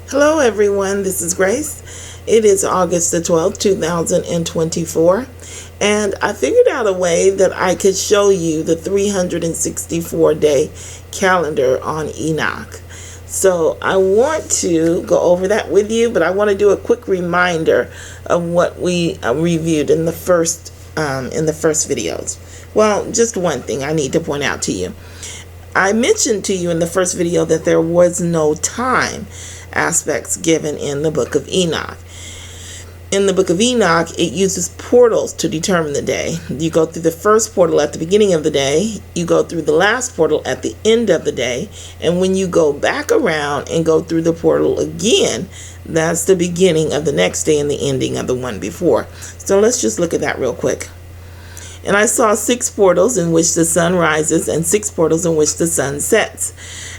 Hello everyone, this is Grace. It is August the 12th, 2024, and I figured out a way that I could show you the 364-day calendar on Enoch. So I want to go over that with you, but I want to do a quick reminder of what we reviewed in the first videos. Well, just one thing I need to point out to you. I mentioned to you in the first video that there was no time aspects given in the book of Enoch. In the book of Enoch, it uses portals to determine the day. You go through the first portal at the beginning of the day, you go through the last portal at the end of the day, and when you go back around and go through the portal again, that's the beginning of the next day and the ending of the one before. So let's just look at that real quick. And I saw 6 portals in which the sun rises and 6 portals in which the sun sets.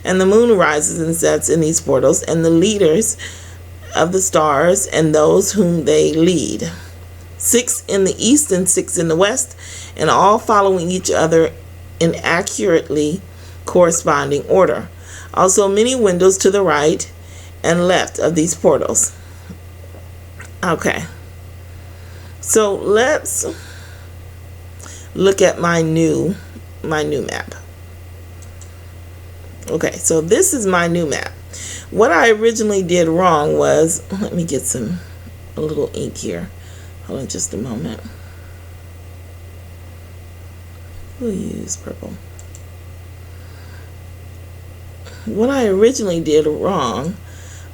And the moon rises and sets in these portals, and the leaders of the stars and those whom they lead. 6 in the east and 6 in the west, and all following each other in accurately corresponding order. Also many windows to the right and left of these portals. Okay. So let's look at my new map. Okay, so this is my new map. What I originally did wrong was, let me get a little ink here. Hold on just a moment. We'll use purple. What I originally did wrong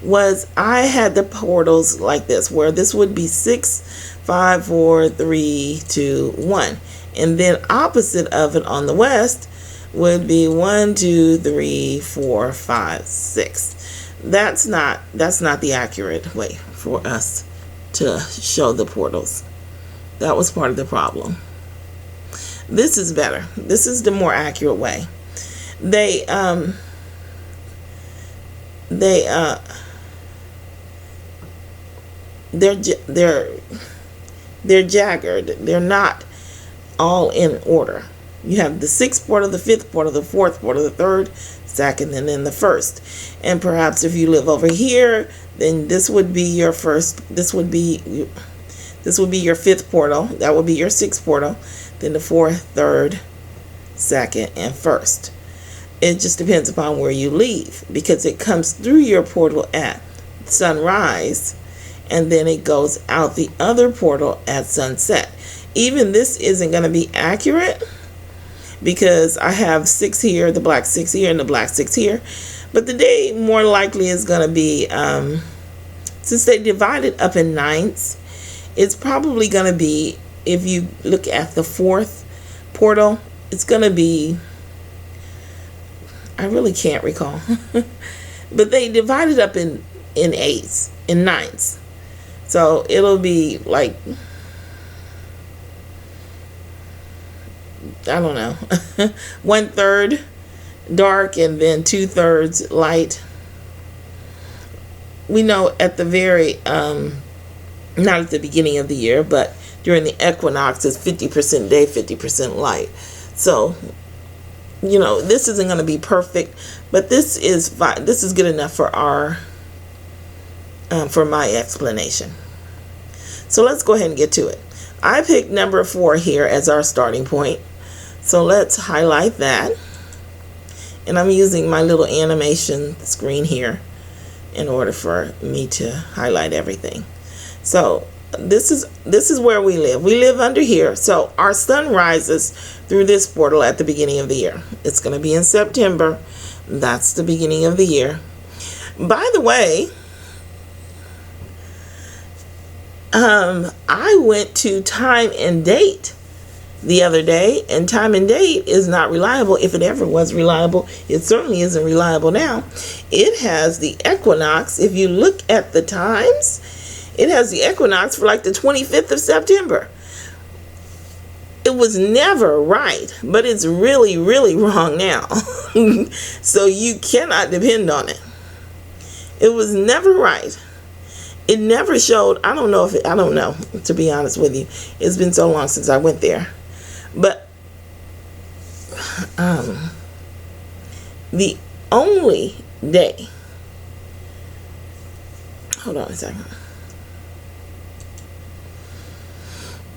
was I had the portals like this, where this would be 6, 5, 4, 3, 2, 1. And then opposite of it on the west would be 1, 2, 3, 4, 5, 6. That's not the accurate way for us to show the portals. That was part of the problem. This is better. This is the more accurate way. They're jaggered. They're not all in order. You have the 6th portal, the 5th portal, the 4th portal, the 3rd, 2nd, and then the 1st. And perhaps if you live over here, then this would be your first. This would be your 5th portal. That would be your 6th portal. Then the 4th, 3rd, 2nd, and 1st. It just depends upon where you leave, because it comes through your portal at sunrise, and then it goes out the other portal at sunset. Even this isn't going to be accurate, because I have 6 here, the black 6 here, and the black 6 here. But the day more likely is going to be, since they divide it up in ninths, it's probably going to be, if you look at the 4th portal, it's going to be, I really can't recall. But they divide it up in eighths, in ninths. So it'll be like, I don't know, 1/3 dark and then 2/3 light. We know at the very, not at the beginning of the year, but during the equinox, it's 50% day, 50% light. So, this isn't going to be perfect, but this is fine. This is good enough for for my explanation. So let's go ahead and get to it. I picked number 4 here as our starting point. So let's highlight that. And I'm using my little animation screen here in order for me to highlight everything. So this is where we live. We live under here. So our sun rises through this portal at the beginning of the year. It's going to be in September. That's the beginning of the year. By the way, I went to time and date the other day, and time and date is not reliable. If it ever was reliable, it certainly isn't reliable now. It has the equinox. If you look at the times, it has the equinox for like the 25th of September. It was never right, but it's really, really wrong now. So you cannot depend on it. It was never right. It never showed. I don't know, to be honest with you. It's been so long since I went there. But the only day Hold on a second.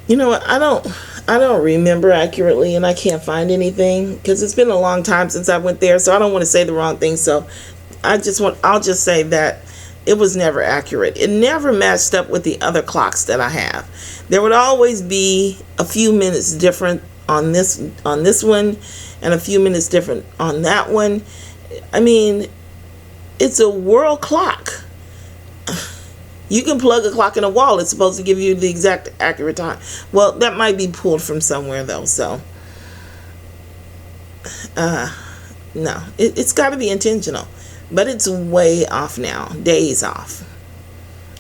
You know what? I don't remember accurately, and I can't find anything because it's been a long time since I went there, so I don't want to say the wrong thing. So I'll just say that it was never accurate. It never matched up with the other clocks that I have. There would always be a few minutes different on this one and a few minutes different on that one. I mean, it's a world clock. You can plug a clock in a wall. It's supposed to give you the exact accurate time. Well, that might be pulled from somewhere, though. So, no. It's got to be intentional. But it's way off now. Days off.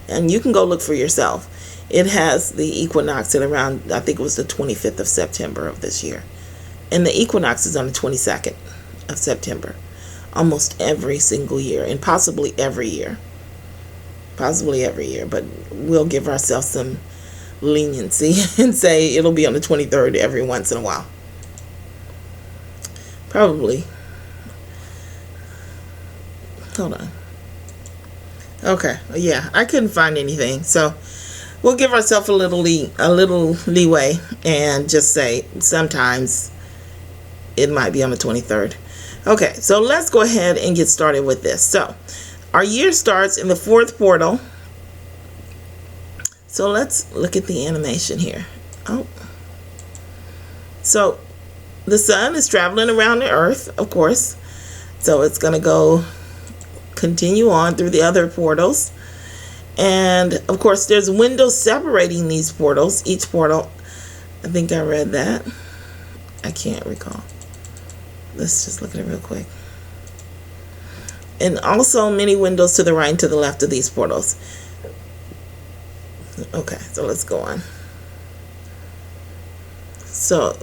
And you can go look for yourself. It has the equinox at around, I think it was the 25th of September of this year. And the equinox is on the 22nd of September. Almost every single year. And possibly every year. But we'll give ourselves some leniency and say it'll be on the 23rd every once in a while. Probably. Hold on. Okay, yeah, I couldn't find anything, so we'll give ourselves a little leeway and just say sometimes it might be on the 23rd. Okay, so let's go ahead and get started with this. So our year starts in the fourth portal. So let's look at the animation here. Oh. So the sun is traveling around the earth, of course. So it's going to continue on through the other portals. And of course, there's windows separating these portals. Each portal, I think I read that. I can't recall. Let's just look at it real quick. And also many windows to the right and to the left of these portals. Okay, so let's go on. So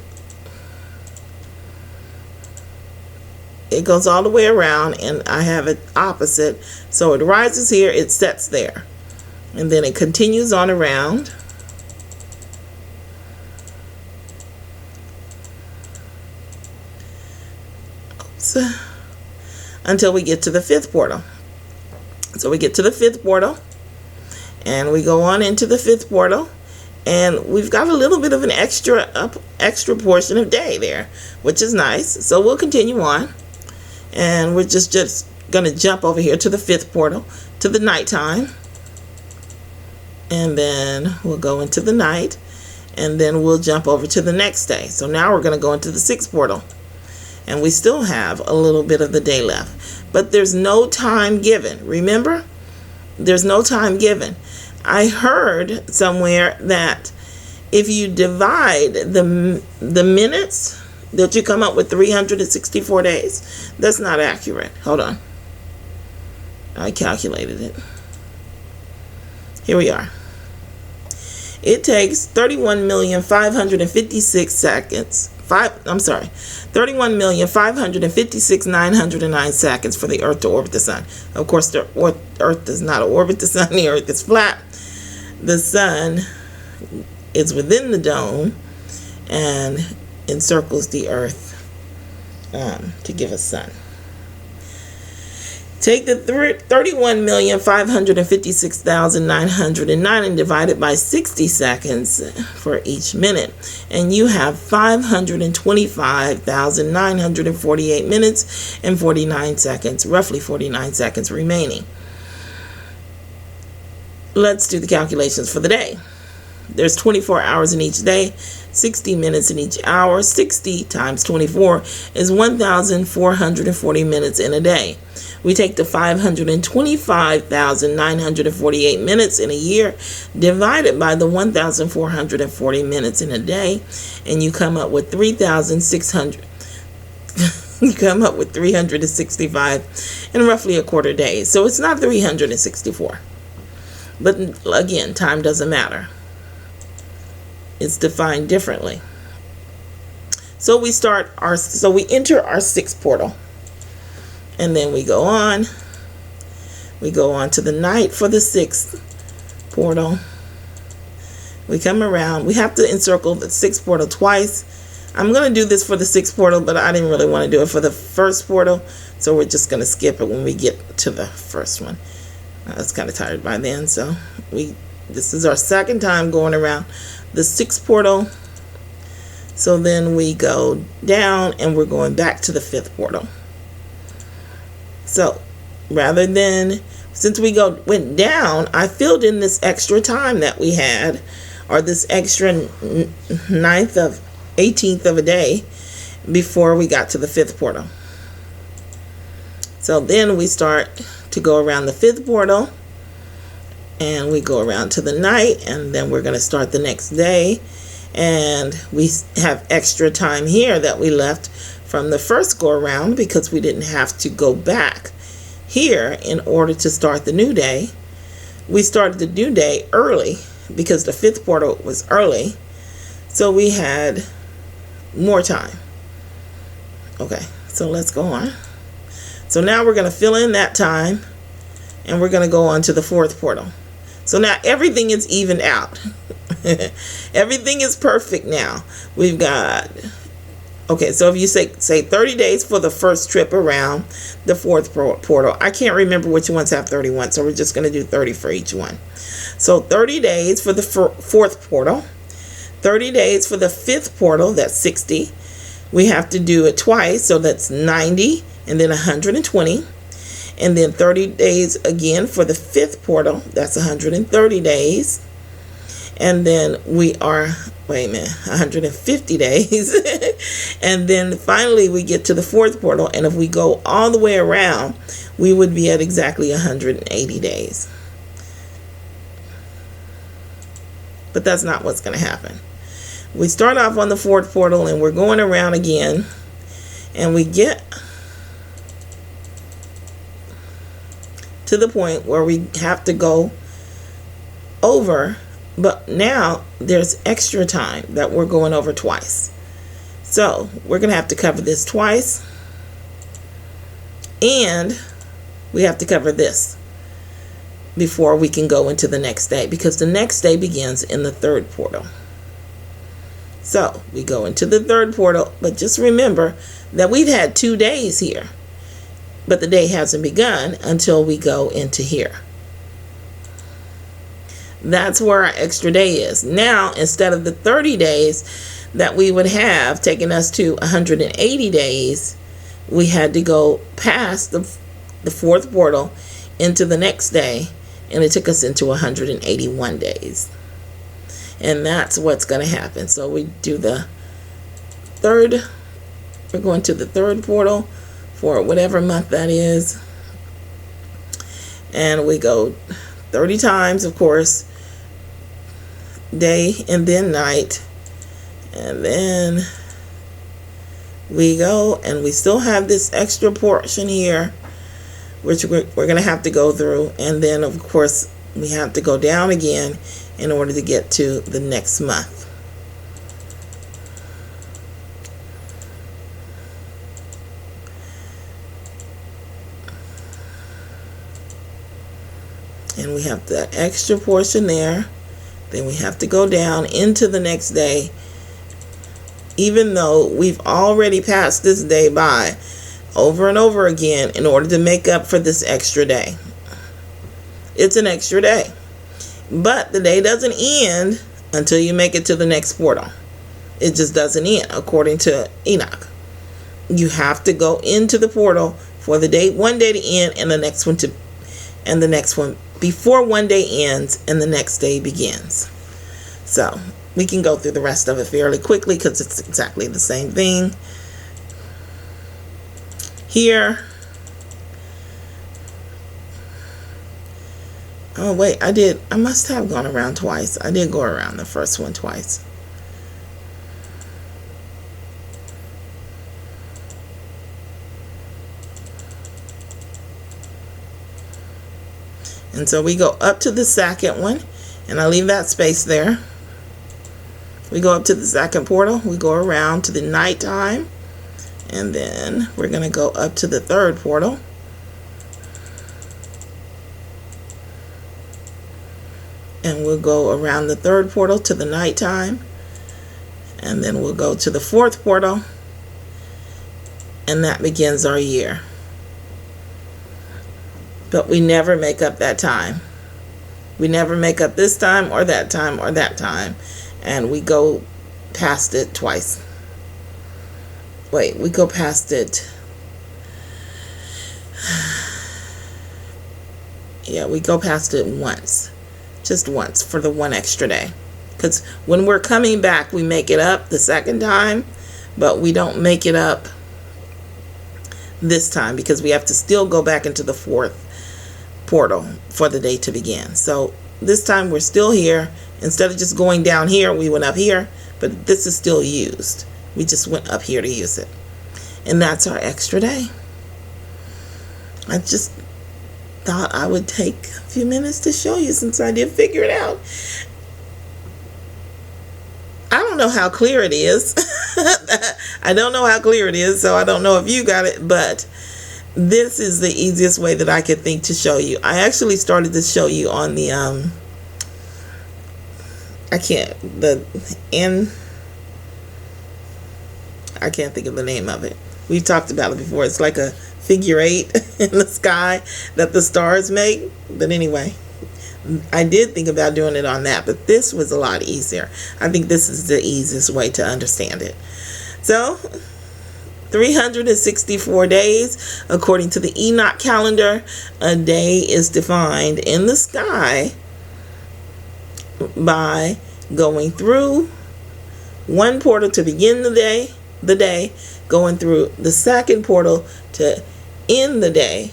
it goes all the way around, and I have it opposite. So it rises here, it sets there. And then it continues on around. Oops. Until we get to the fifth portal. So we get to the fifth portal, and we go on into the fifth portal, and we've got a little bit of an extra portion of day there, which is nice. So we'll continue on, and we're just going to jump over here to the fifth portal, to the nighttime, and then we'll go into the night, and then we'll jump over to the next day. So now we're going to go into the sixth portal. And we still have a little bit of the day left. But there's no time given. Remember? There's no time given. I heard somewhere that if you divide the minutes, that you come up with 364 days. That's not accurate. Hold on. I calculated it. Here we are. It takes 31,556 seconds. 31,556,909 seconds for the Earth to orbit the sun. Of course, the Earth does not orbit the sun. The Earth is flat. The sun is within the dome and encircles the Earth to give us sun. Take the 31,556,909 and divide it by 60 seconds for each minute. And you have 525,948 minutes and 49 seconds, roughly 49 seconds remaining. Let's do the calculations for the day. There's 24 hours in each day, 60 minutes in each hour. 60 times 24 is 1,440 minutes in a day. We take the 525,948 minutes in a year, divided by the 1,440 minutes in a day, and you come up with 3,600. You come up with 365 in roughly a quarter day. So it's not 364. But again, time doesn't matter. It's defined differently. So we enter our sixth portal. And then we go on. We go on to the night for the sixth portal. We come around. We have to encircle the sixth portal twice. I'm going to do this for the sixth portal, but I didn't really want to do it for the first portal. So we're just going to skip it when we get to the first one. I was kind of tired by then, so this is our second time going around the sixth portal. So then we go down and we're going back to the fifth portal. So rather than, since we went down, I filled in this extra time that we had, or this extra 18th of a day before we got to the fifth portal. So then we start to go around the fifth portal, and we go around to the night, and then we're going to start the next day. And we have extra time here that we left from the first go around because we didn't have to go back here in order to start the new day. We started the new day early because the fifth portal was early, so we had more time. Okay, so let's go on. So now we're going to fill in that time, and we're going to go on to the fourth portal. So now everything is evened out. Everything is perfect now. We've got, okay, so if you say 30 days for the first trip around the fourth portal. I can't remember which ones have 31, so we're just going to do 30 for each one. So 30 days for the fourth portal. 30 days for the fifth portal, that's 60. We have to do it twice, so that's 90 and then 120. And then 30 days again for the fifth portal, that's 130 days. And then we are, 150 days. And then finally we get to the fourth portal, and if we go all the way around, we would be at exactly 180 days. But that's not what's going to happen. We start off on the fourth portal, and we're going around again, and we get to the point where we have to go over, but now there's extra time that we're going over twice. So we're going to have to cover this twice, and we have to cover this before we can go into the next day, because the next day begins in the third portal. So we go into the third portal, but just remember that we've had 2 days here, but the day hasn't begun until we go into here. That's where our extra day is. Now, instead of the 30 days that we would have taken us to 180 days, we had to go past the fourth portal into the next day, and it took us into 181 days. And that's what's going to happen. So we do the third, we're going to the third portal for whatever month that is. And we go 30 times, of course, day and then night. And then we go, and we still have this extra portion here, which we're going to have to go through. And then, of course, we have to go down again in order to get to the next month. And we have the extra portion there. Then we have to go down into the next day, even though we've already passed this day by over and over again in order to make up for this extra day. It's an extra day. But the day doesn't end until you make it to the next portal. It just doesn't end, according to Enoch. You have to go into the portal for the day, one day to end, and the next one before one day ends and the next day begins. So we can go through the rest of it fairly quickly because it's exactly the same thing. Here. Oh, wait, I must have gone around twice. I did go around the first one twice. And so we go up to the second one, and I leave that space there. We go up to the second portal. We go around to the nighttime, and then we're going to go up to the third portal. And we'll go around the third portal to the nighttime. And then we'll go to the fourth portal. And that begins our year. but we never make up that time. We never make up this time or that time or that time, and we go past it twice. Wait, we go past it. Yeah, we go past it once. Just once for the one extra day. Because when we're coming back, we make it up the second time, but we don't make it up this time because we have to still go back into the fourth portal for the day to begin. So this time we're still here. Instead of just going down here, we went up here, but this is still used. We just went up here to use it. And that's our extra day. I just thought I would take a few minutes to show you since I did figure it out. I don't know how clear it is. I don't know how clear it is, so I don't know if you got it, but this is the easiest way that I could think to show you. I actually started to show you on the I can't think of the name of it. We've talked about it before. It's like a figure 8 in the sky that the stars make. But anyway, I did think about doing it on that, but this was a lot easier. I think this is the easiest way to understand it. So 364 days, according to the Enoch calendar, a day is defined in the sky by going through one portal to begin the day, going through the second portal to end the day,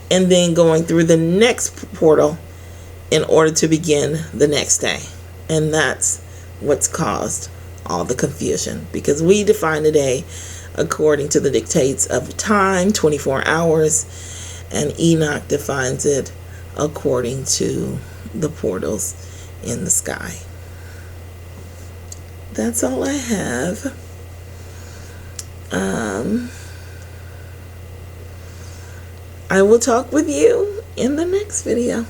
and then going through the next portal in order to begin the next day. And that's what's caused all the confusion, because we define the day according to the dictates of time, 24 hours, and Enoch defines it according to the portals in the sky. That's all I have. I will talk with you in the next video.